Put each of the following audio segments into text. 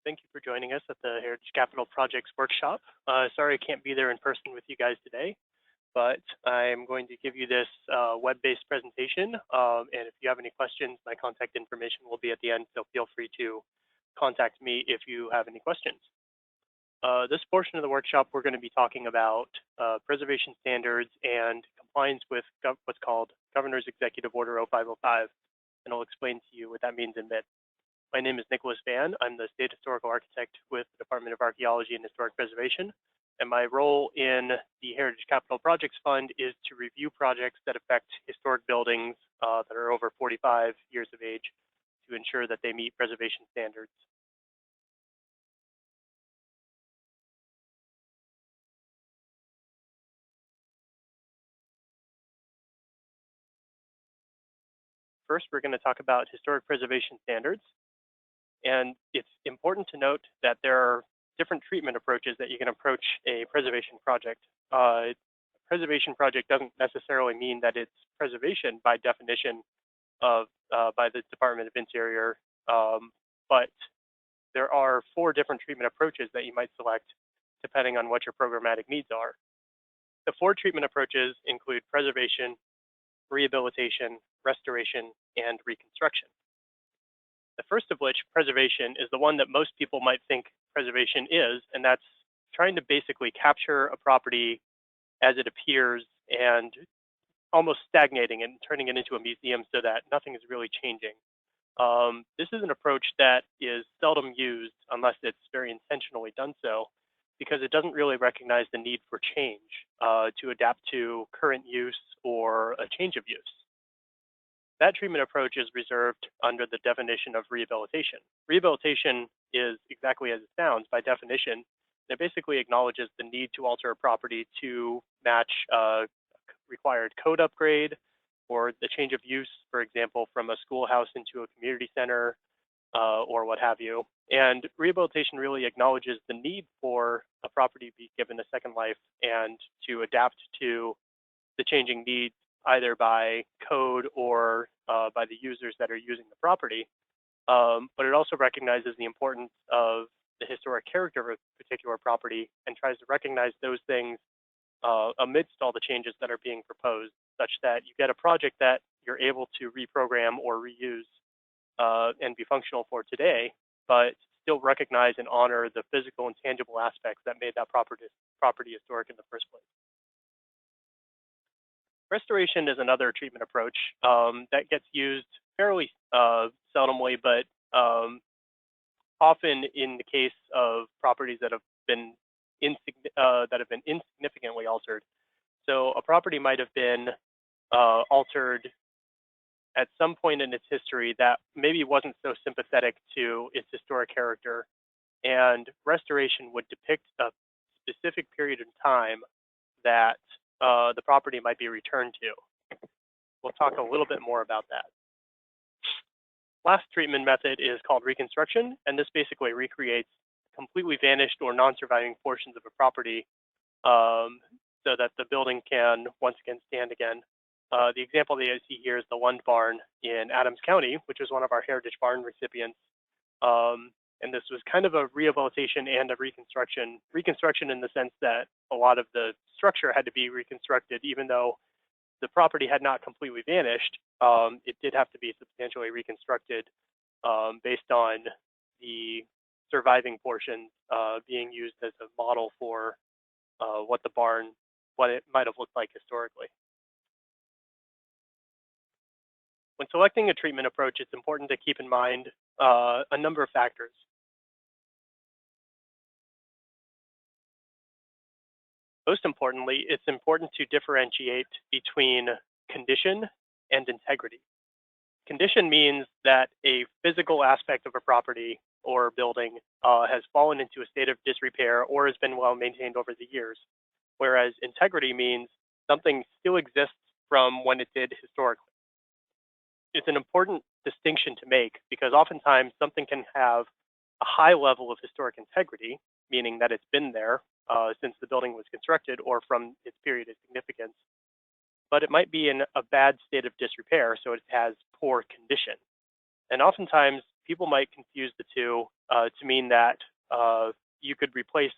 Thank you for joining us at the Heritage Capital Projects Workshop. Sorry I can't be there in person with you guys today, but I'm going to give you this web-based presentation. And if you have any questions, my contact information will be at the end, so feel free to contact me if you have any questions. This portion of the workshop, we're going to be talking about preservation standards and compliance with what's called Governor's Executive Order 0505, and I'll explain to you what that means in a bit. My name is Nicholas Van. I'm the State Historical Architect with the Department of Archaeology and Historic Preservation, and my role in the Heritage Capital Projects Fund is to review projects that affect historic buildings that are over 45 years of age to ensure that they meet preservation standards. First, we're going to talk about historic preservation standards. And it's important to note that there are different treatment approaches that you can approach a preservation project. Preservation project doesn't necessarily mean that it's preservation by definition of by the Department of Interior, but there are 4 different treatment approaches that you might select depending on what your programmatic needs are. The 4 treatment approaches include preservation, rehabilitation, restoration, and reconstruction. The first of which, preservation, is the one that most people might think preservation is, and that's trying to basically capture a property as it appears and almost stagnating it and turning it into a museum so that nothing is really changing. This is an approach that is seldom used unless it's very intentionally done so, because it doesn't really recognize the need for change to adapt to current use or a change of use. That treatment approach is reserved under the definition of rehabilitation. Rehabilitation is exactly as it sounds by definition. It basically acknowledges the need to alter a property to match a required code upgrade or the change of use, for example, from a schoolhouse into a community center or what have you. And rehabilitation really acknowledges the need for a property to be given a second life and to adapt to the changing needs either by code or by the users that are using the property. But it also recognizes the importance of the historic character of a particular property and tries to recognize those things amidst all the changes that are being proposed, such that you get a project that you're able to reprogram or reuse and be functional for today, but still recognize and honor the physical and tangible aspects that made that property historic in the first place. Restoration is another treatment approach that gets used fairly seldomly, but often in the case of properties that have been insignificantly altered. So a property might have been altered at some point in its history that maybe wasn't so sympathetic to its historic character, and restoration would depict a specific period in time that the property might be returned to. We'll talk a little bit more about that. Last treatment method is called reconstruction, and this basically recreates completely vanished or non-surviving portions of a property so that the building can once again stand again. The example that you see here is the Lund Barn in Adams County, which is one of our Heritage Barn recipients. And this was kind of a rehabilitation and a reconstruction. Reconstruction in the sense that a lot of the structure had to be reconstructed, even though the property had not completely vanished. It did have to be substantially reconstructed based on the surviving portions being used as a model for what it might have looked like historically. When selecting a treatment approach, it's important to keep in mind a number of factors. Most importantly, it's important to differentiate between condition and integrity. Condition means that a physical aspect of a property or building has fallen into a state of disrepair or has been well maintained over the years, whereas integrity means something still exists from when it did historically. It's an important distinction to make because oftentimes something can have a high level of historic integrity, meaning that it's been there since the building was constructed or from its period of significance, but it might be in a bad state of disrepair, so it has poor condition. And oftentimes people might confuse the two to mean that you could replace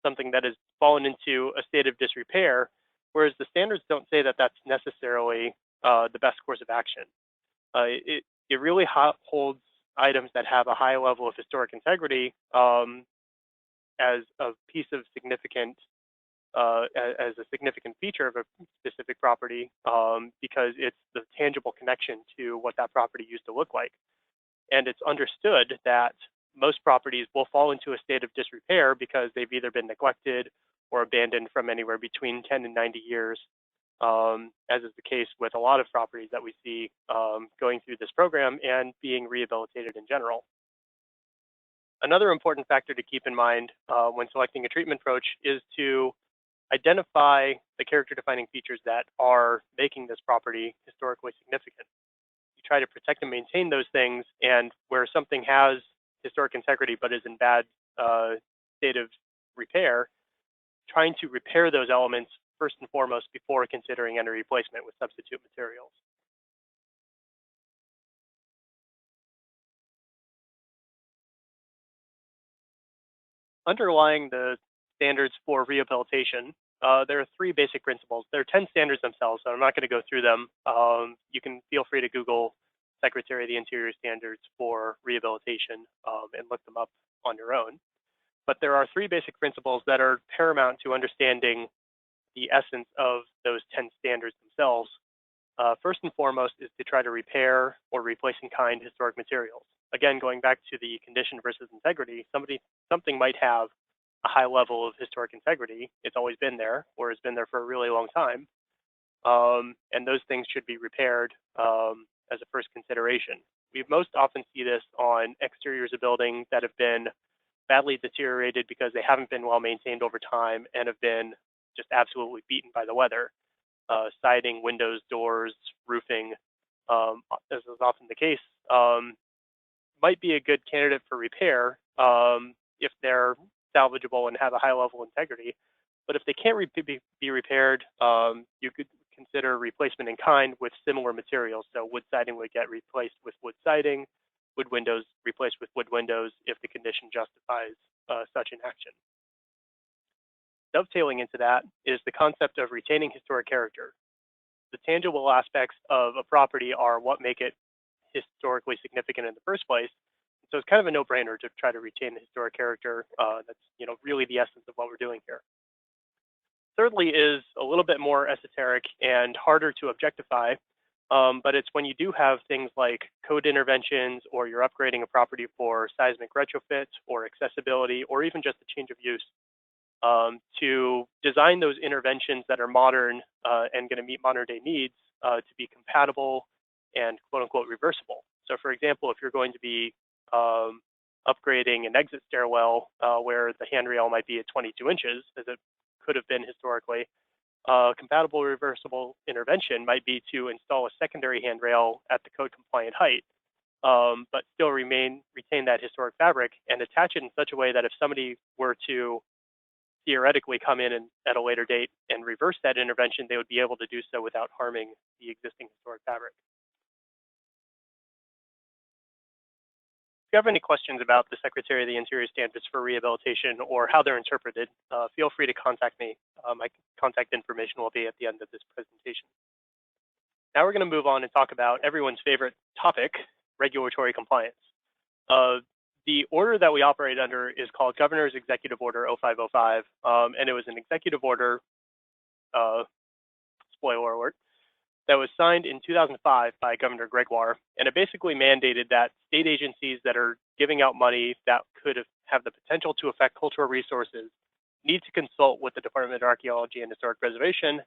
something that has fallen into a state of disrepair, whereas the standards don't say that that's necessarily the best course of action. It really holds items that have a high level of historic integrity as a piece of significant, as a significant feature of a specific property because it's the tangible connection to what that property used to look like. And it's understood that most properties will fall into a state of disrepair because they've either been neglected or abandoned from anywhere between 10 and 90 years, as is the case with a lot of properties that we see going through this program and being rehabilitated in general. Another important factor to keep in mind when selecting a treatment approach is to identify the character-defining features that are making this property historically significant. You try to protect and maintain those things, and where something has historic integrity but is in bad state of repair, trying to repair those elements first and foremost before considering any replacement with substitute materials. Underlying the standards for rehabilitation, there are three basic principles. There are 10 standards themselves, so I'm not going to go through them. You can feel free to Google Secretary of the Interior standards for rehabilitation and look them up on your own. But there are three basic principles that are paramount to understanding the essence of those 10 standards themselves. First and foremost is to try to repair or replace in kind historic materials. Again, going back to the condition versus integrity, something might have a high level of historic integrity. It's always been there, or has been there for a really long time. And those things should be repaired as a first consideration. We most often see this on exteriors of buildings that have been badly deteriorated because they haven't been well maintained over time and have been just absolutely beaten by the weather. Siding, windows, doors, roofing, as is often the case, might be a good candidate for repair if they're salvageable and have a high level of integrity. But if they can't be repaired, you could consider replacement in kind with similar materials. So wood siding would get replaced with wood siding, wood windows replaced with wood windows if the condition justifies such an action. Dovetailing into that is the concept of retaining historic character. The tangible aspects of a property are what make it historically significant in the first place. So it's kind of a no-brainer to try to retain the historic character. That's really the essence of what we're doing here. Thirdly is a little bit more esoteric and harder to objectify, but it's when you do have things like code interventions, or you're upgrading a property for seismic retrofit or accessibility, or even just a change of use, to design those interventions that are modern and going to meet modern day needs to be compatible and quote unquote reversible. So for example, if you're going to be upgrading an exit stairwell where the handrail might be at 22 inches, as it could have been historically, compatible reversible intervention might be to install a secondary handrail at the code compliant height, but still retain that historic fabric and attach it in such a way that if somebody were to theoretically come in and at a later date and reverse that intervention, they would be able to do so without harming the existing historic fabric. If you have any questions about the Secretary of the Interior standards for rehabilitation or how they're interpreted, feel free to contact me. My contact information will be at the end of this presentation. Now we're going to move on and talk about everyone's favorite topic, regulatory compliance. The order that we operate under is called Governor's Executive Order 0505, and it was an executive order, spoiler alert, that was signed in 2005 by Governor Gregoire, and it basically mandated that state agencies that are giving out money that could have the potential to affect cultural resources need to consult with the Department of Archaeology and Historic Preservation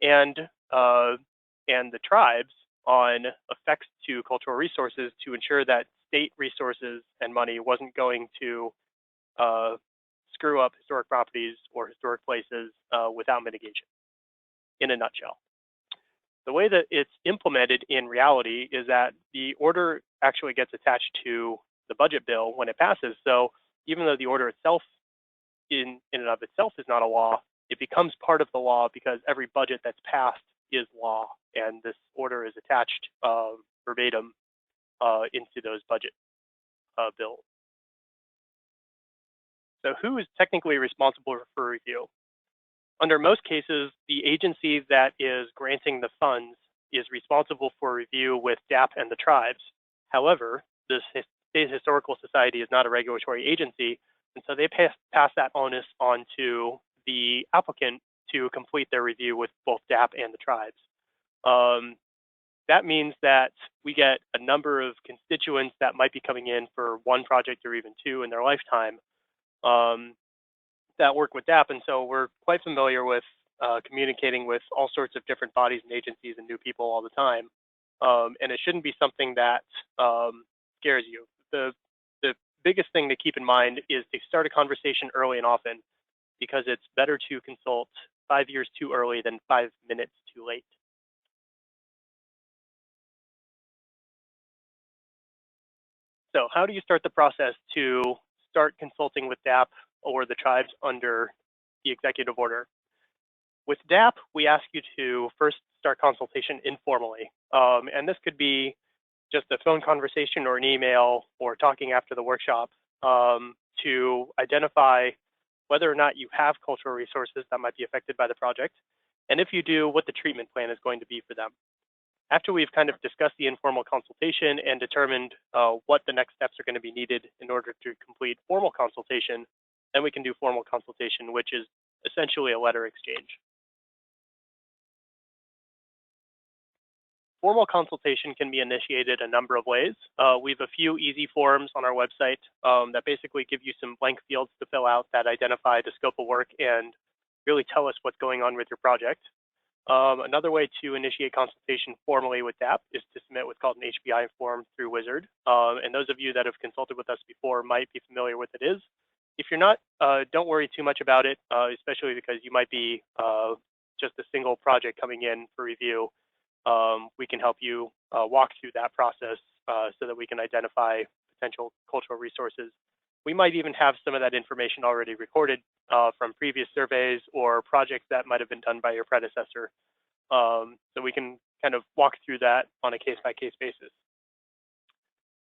and the tribes on effects to cultural resources to ensure that state resources and money wasn't going to screw up historic properties or historic places without mitigation, in a nutshell. The way that it's implemented in reality is that the order actually gets attached to the budget bill when it passes. So even though the order itself in and of itself is not a law, it becomes part of the law because every budget that's passed is law, and this order is attached verbatim into those budget bills. So who is technically responsible for review? Under most cases, the agency that is granting the funds is responsible for review with DAHP and the tribes. However, the State Historical Society is not a regulatory agency, and so they pass that onus on to the applicant to complete their review with both DAHP and the tribes. That means that we get a number of constituents that might be coming in for one project or even two in their lifetime that work with DAHP, and so we're quite familiar with communicating with all sorts of different bodies and agencies and new people all the time. And it shouldn't be something that scares you. The biggest thing to keep in mind is to start a conversation early and often, because it's better to consult 5 years too early than 5 minutes too late. So how do you start the process to start consulting with DAHP or the tribes under the executive order? With DAHP, we ask you to first start consultation informally. And this could be just a phone conversation or an email or talking after the workshop to identify whether or not you have cultural resources that might be affected by the project. And if you do, what the treatment plan is going to be for them. After we've kind of discussed the informal consultation and determined what the next steps are going to be needed in order to complete formal consultation, then we can do formal consultation, which is essentially a letter exchange. Formal consultation can be initiated a number of ways. We have a few easy forms on our website that basically give you some blank fields to fill out that identify the scope of work and really tell us what's going on with your project. Another way to initiate consultation formally with DAHP is to submit what's called an HBI form through Wizard. And those of you that have consulted with us before might be familiar with it is. If you're not, don't worry too much about it, especially because you might be just a single project coming in for review. We can help you walk through that process so that we can identify potential cultural resources. We might even have some of that information already recorded from previous surveys or projects that might have been done by your predecessor. So we can kind of walk through that on a case-by-case basis.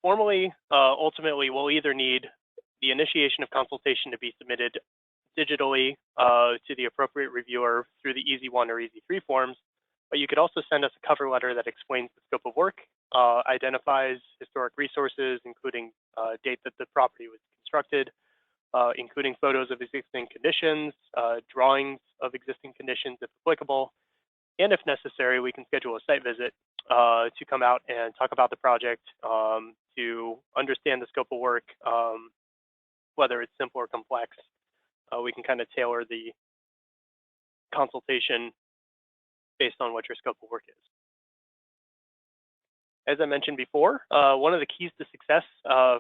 Formally, ultimately, we'll either need the initiation of consultation to be submitted digitally to the appropriate reviewer through the Easy 1 or Easy 3 forms, but you could also send us a cover letter that explains the scope of work, identifies historic resources, including date that the property was constructed, including photos of existing conditions, drawings of existing conditions if applicable, and if necessary, we can schedule a site visit to come out and talk about the project, to understand the scope of work, whether it's simple or complex. We can kind of tailor the consultation based on what your scope of work is. As I mentioned before, one of the keys to success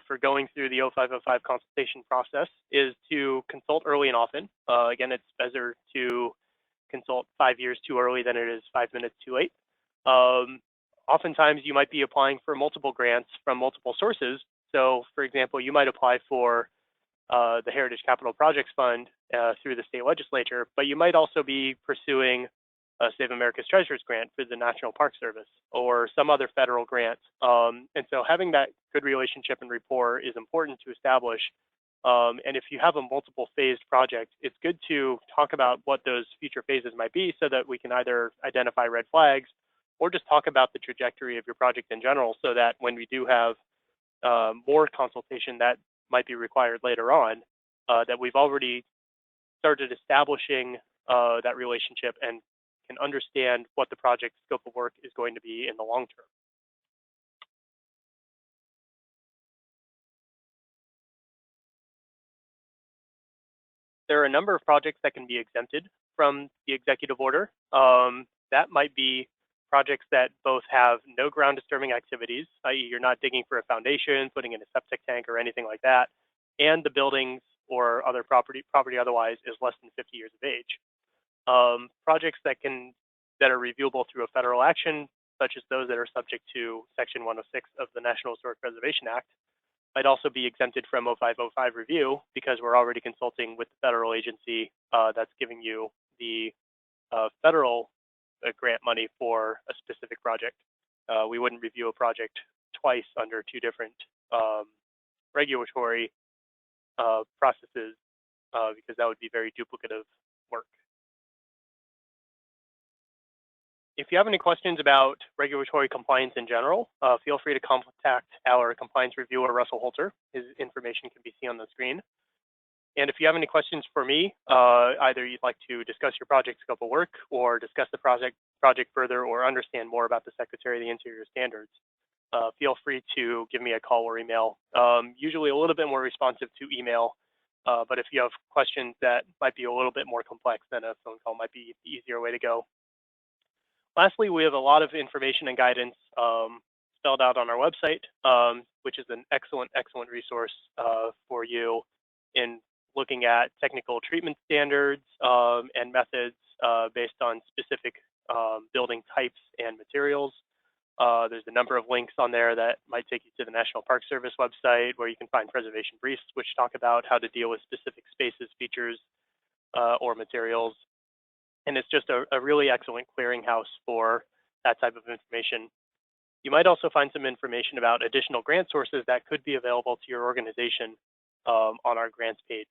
for going through the 0505 consultation process is to consult early and often. Again, it's better to consult 5 years too early than it is 5 minutes too late. Oftentimes, you might be applying for multiple grants from multiple sources. So, for example, you might apply for the Heritage Capital Projects Fund through the state legislature, but you might also be pursuing a Save America's Treasures grant for the National Park Service or some other federal grant. And so having that good relationship and rapport is important to establish. And if you have a multiple phased project, it's good to talk about what those future phases might be so that we can either identify red flags or just talk about the trajectory of your project in general so that when we do have more consultation that might be required later on, that we've already started establishing that relationship and can understand what the project scope of work is going to be in the long term. There are a number of projects that can be exempted from the executive order. That might be projects that both have no ground disturbing activities, i.e. you're not digging for a foundation, putting in a septic tank or anything like that, and the buildings or other property otherwise is less than 50 years of age. Projects that are reviewable through a federal action, such as those that are subject to Section 106 of the National Historic Preservation Act, might also be exempted from 0505 review because we're already consulting with the federal agency that's giving you the federal grant money for a specific project. We wouldn't review a project twice under two different regulatory processes because that would be very duplicative work. If you have any questions about regulatory compliance in general, feel free to contact our compliance reviewer, Russell Holter. His information can be seen on the screen. And if you have any questions for me, either you'd like to discuss your project scope of work or discuss the project further or understand more about the Secretary of the Interior standards, feel free to give me a call or email. Usually a little bit more responsive to email, but if you have questions that might be a little bit more complex, then a phone call might be the easier way to go. Lastly, we have a lot of information and guidance spelled out on our website, which is an excellent resource for you in looking at technical treatment standards and methods based on specific building types and materials. There's a number of links on there that might take you to the National Park Service website where you can find preservation briefs which talk about how to deal with specific spaces, features, or materials. And it's just a really excellent clearinghouse for that type of information. You might also find some information about additional grant sources that could be available to your organization on our grants page.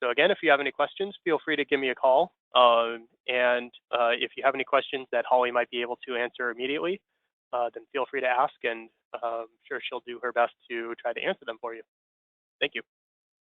So again, if you have any questions, feel free to give me a call. And if you have any questions that Holly might be able to answer immediately, then feel free to ask, and I'm sure she'll do her best to try to answer them for you. Thank you.